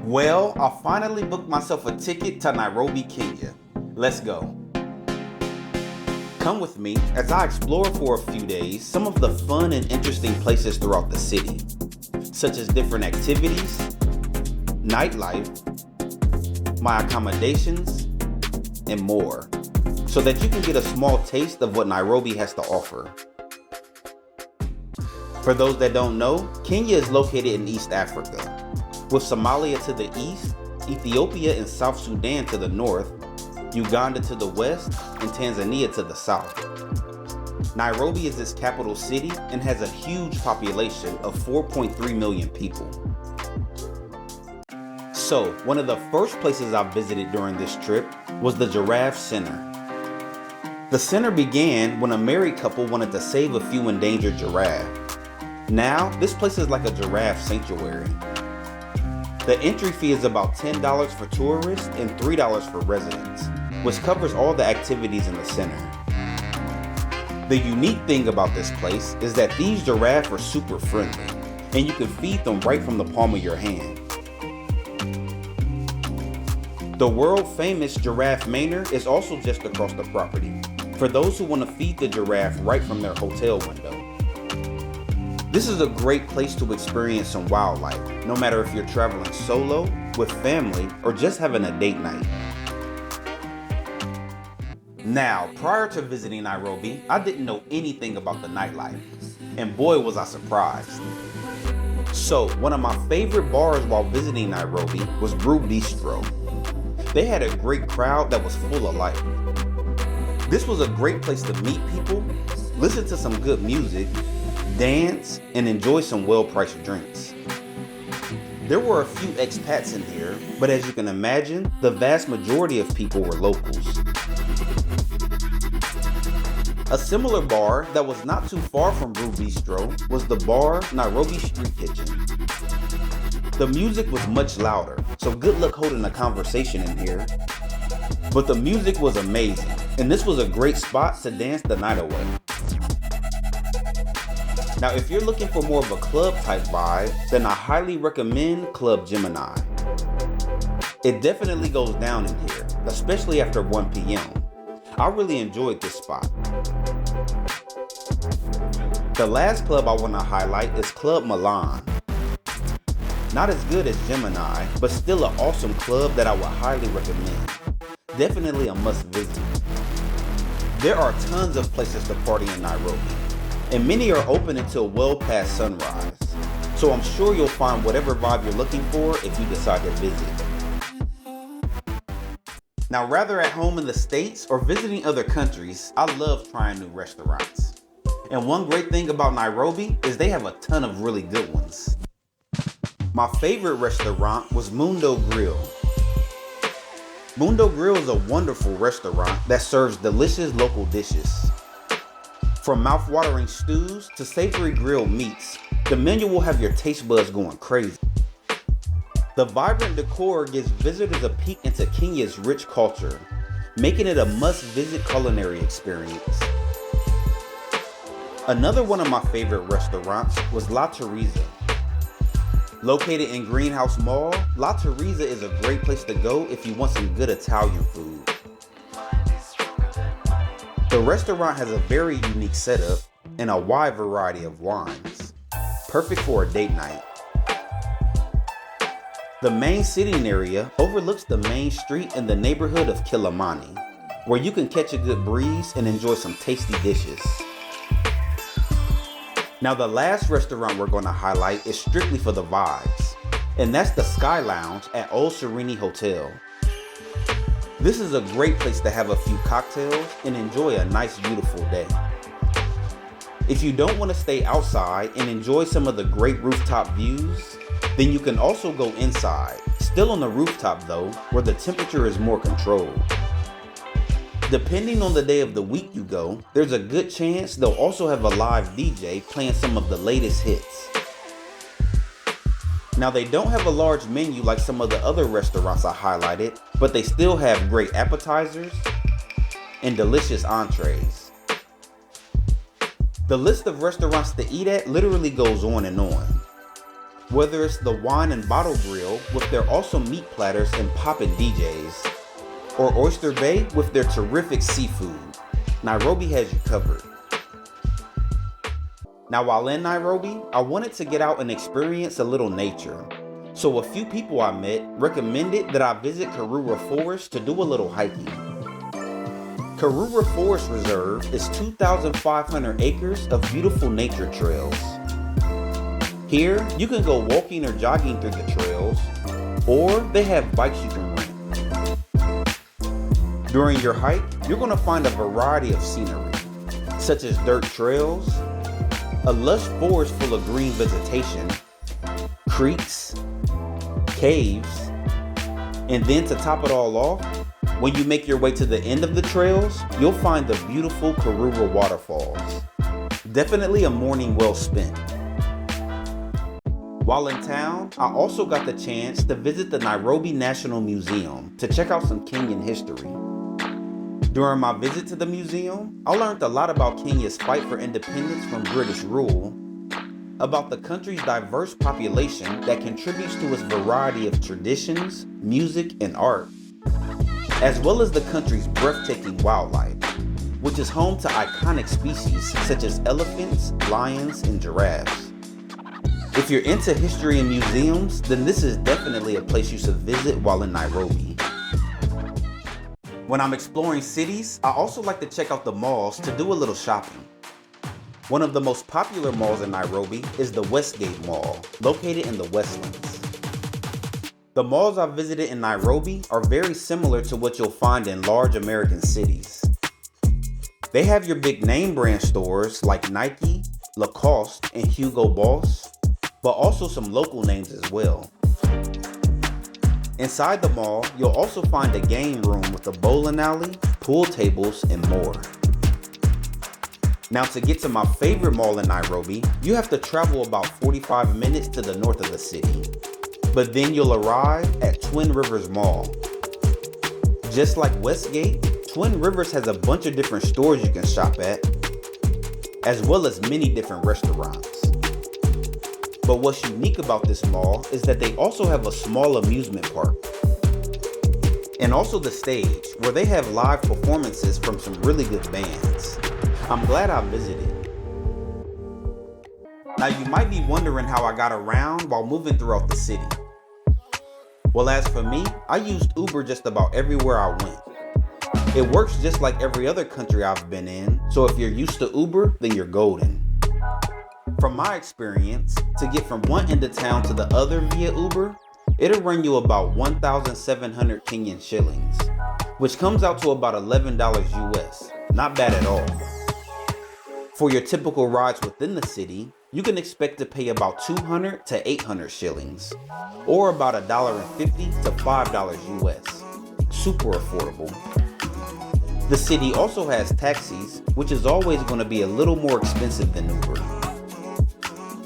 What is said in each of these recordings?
Well, I finally booked myself a ticket to Nairobi, Kenya. Let's go. Come with me as I explore for a few days some of the fun and interesting places throughout the city, such as different activities, nightlife, my accommodations, and more, so that you can get a small taste of what Nairobi has to offer. For those that don't know, Kenya is located in East Africa, with Somalia to the east, Ethiopia and South Sudan to the north, Uganda to the west, and Tanzania to the south. Nairobi is its capital city and has a huge population of 4.3 million people. So, one of the first places I visited during this trip was the Giraffe Center. The center began when a married couple wanted to save a few endangered giraffes. Now, this place is like a giraffe sanctuary. The entry fee is about $10 for tourists and $3 for residents, which covers all the activities in the center. The unique thing about this place is that these giraffes are super friendly, and you can feed them right from the palm of your hand. The world famous Giraffe Manor is also just across the property, for those who want to feed the giraffe right from their hotel window. This is a great place to experience some wildlife, no matter if you're traveling solo, with family, or just having a date night. Now, prior to visiting Nairobi, I didn't know anything about the nightlife, and boy was I surprised. So, one of my favorite bars while visiting Nairobi was Brew Bistro. They had a great crowd that was full of life. This was a great place to meet people, listen to some good music, dance, and enjoy some well-priced drinks. There were a few expats in here, but as you can imagine, the vast majority of people were locals. A similar bar that was not too far from Brew Bistro was the bar Nairobi Street Kitchen. The music was much louder, so good luck holding a conversation in here. But the music was amazing, and this was a great spot to dance the night away. Now, if you're looking for more of a club type vibe, then I highly recommend Club Gemini. It definitely goes down in here, especially after 1 p.m. I really enjoyed this spot. The last club I want to highlight is Club Milan. Not as good as Gemini, but still an awesome club that I would highly recommend. Definitely a must visit. There are tons of places to party in Nairobi, and many are open until well past sunrise, so I'm sure you'll find whatever vibe you're looking for if you decide to visit. Now, rather at home in the States or visiting other countries, I love trying new restaurants. And one great thing about Nairobi is they have a ton of really good ones. My favorite restaurant was Mundo Grill. Mundo Grill is a wonderful restaurant that serves delicious local dishes. From mouth-watering stews to savory grilled meats, the menu will have your taste buds going crazy. The vibrant decor gives visitors a peek into Kenya's rich culture, making it a must-visit culinary experience. Another one of my favorite restaurants was La Teresa. Located in Greenhouse Mall, La Teresa is a great place to go if you want some good Italian food. The restaurant has a very unique setup and a wide variety of wines, perfect for a date night. The main sitting area overlooks the main street in the neighborhood of Kilimani, where you can catch a good breeze and enjoy some tasty dishes. Now, the last restaurant we're going to highlight is strictly for the vibes, and that's the Sky Lounge at Old Sereni Hotel. This is a great place to have a few cocktails and enjoy a nice, beautiful day. If you don't want to stay outside and enjoy some of the great rooftop views, then you can also go inside, still on the rooftop though, where the temperature is more controlled. Depending on the day of the week you go, there's a good chance they'll also have a live DJ playing some of the latest hits. Now, they don't have a large menu like some of the other restaurants I highlighted, but they still have great appetizers and delicious entrees. The list of restaurants to eat at literally goes on and on. Whether it's the wine and bottle grill with their awesome meat platters and poppin' DJs, or Oyster Bay with their terrific seafood, Nairobi has you covered. Now while in Nairobi, I wanted to get out and experience a little nature. So a few people I met recommended that I visit Karura Forest to do a little hiking. Karura Forest Reserve is 2,500 acres of beautiful nature trails. Here, you can go walking or jogging through the trails, or they have bikes you can rent. During your hike, you're going to find a variety of scenery, such as dirt trails, a lush forest full of green vegetation, creeks, caves, and then to top it all off, when you make your way to the end of the trails, you'll find the beautiful Karura waterfalls. Definitely a morning well spent. While in town, I also got the chance to visit the Nairobi National Museum to check out some Kenyan history. During my visit to the museum, I learned a lot about Kenya's fight for independence from British rule, about the country's diverse population that contributes to its variety of traditions, music, and art, as well as the country's breathtaking wildlife, which is home to iconic species such as elephants, lions, and giraffes. If you're into history and museums, then this is definitely a place you should visit while in Nairobi. When I'm exploring cities, I also like to check out the malls to do a little shopping. One of the most popular malls in Nairobi is the Westgate Mall, located in the Westlands. The malls I've visited in Nairobi are very similar to what you'll find in large American cities. They have your big name brand stores like Nike, Lacoste, and Hugo Boss, but also some local names as well. Inside the mall, you'll also find a game room with a bowling alley, pool tables, and more. Now to get to my favorite mall in Nairobi, you have to travel about 45 minutes to the north of the city. But then you'll arrive at Twin Rivers Mall. Just like Westgate, Twin Rivers has a bunch of different stores you can shop at, as well as many different restaurants. But what's unique about this mall is that they also have a small amusement park. And also the stage, where they have live performances from some really good bands. I'm glad I visited. Now you might be wondering how I got around while moving throughout the city. Well, as for me, I used Uber just about everywhere I went. It works just like every other country I've been in, so if you're used to Uber, then you're golden. From my experience, to get from one end of town to the other via Uber, it'll run you about 1,700 Kenyan shillings, which comes out to about $11 US. Not bad at all. For your typical rides within the city, you can expect to pay about 200 to 800 shillings, or about $1.50 to $5 US. Super affordable. The city also has taxis, which is always going to be a little more expensive than Uber.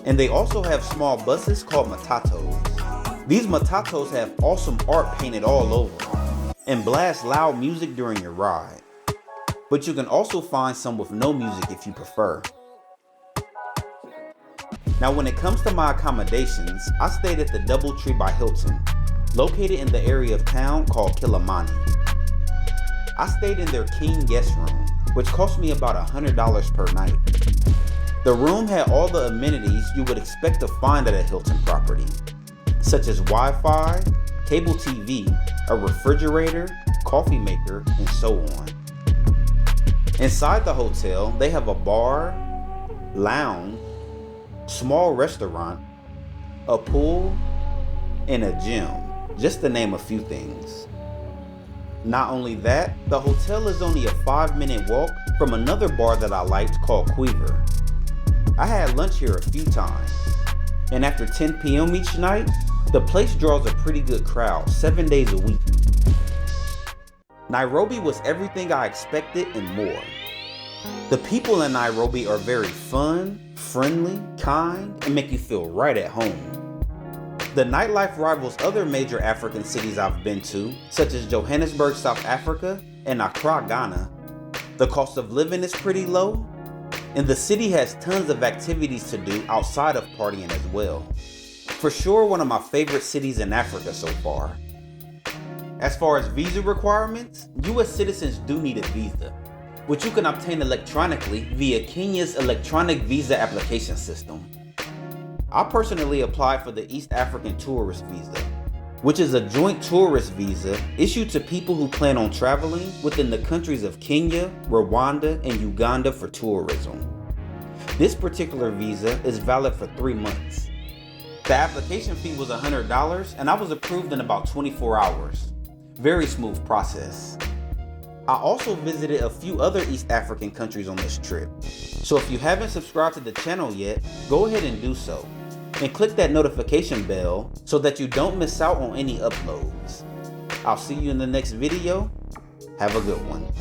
And they also have small buses called matatos. These matatos have awesome art painted all over them and blast loud music during your ride. But you can also find some with no music if you prefer. Now when it comes to my accommodations, I stayed at the Doubletree by Hilton, located in the area of town called Kilimani. I stayed in their king guest room, which cost me about $100 per night. The room had all the amenities you would expect to find at a Hilton property, such as Wi-Fi, cable TV, a refrigerator, coffee maker, and so on. Inside the hotel, they have a bar, lounge, small restaurant, a pool, and a gym, just to name a few things. Not only that, the hotel is only a 5-minute walk from another bar that I liked called Quiver. I had lunch here a few times, and after 10 p.m. each night, the place draws a pretty good crowd 7 days a week. Nairobi was everything I expected and more. The people in Nairobi are very fun, friendly, kind, and make you feel right at home. The nightlife rivals other major African cities I've been to, such as Johannesburg, South Africa, and Accra, Ghana. The cost of living is pretty low, and the city has tons of activities to do outside of partying as well. For sure one of my favorite cities in Africa so far. As far as visa requirements, US citizens do need a visa, which you can obtain electronically via Kenya's electronic visa application system. I personally applied for the East African Tourist Visa, which is a joint tourist visa issued to people who plan on traveling within the countries of Kenya, Rwanda, and Uganda for tourism. This particular visa is valid for 3 months. The application fee was $100 and I was approved in about 24 hours. Very smooth process. I also visited a few other East African countries on this trip. So if you haven't subscribed to the channel yet, go ahead and do so. And click that notification bell so that you don't miss out on any uploads. I'll see you in the next video. Have a good one.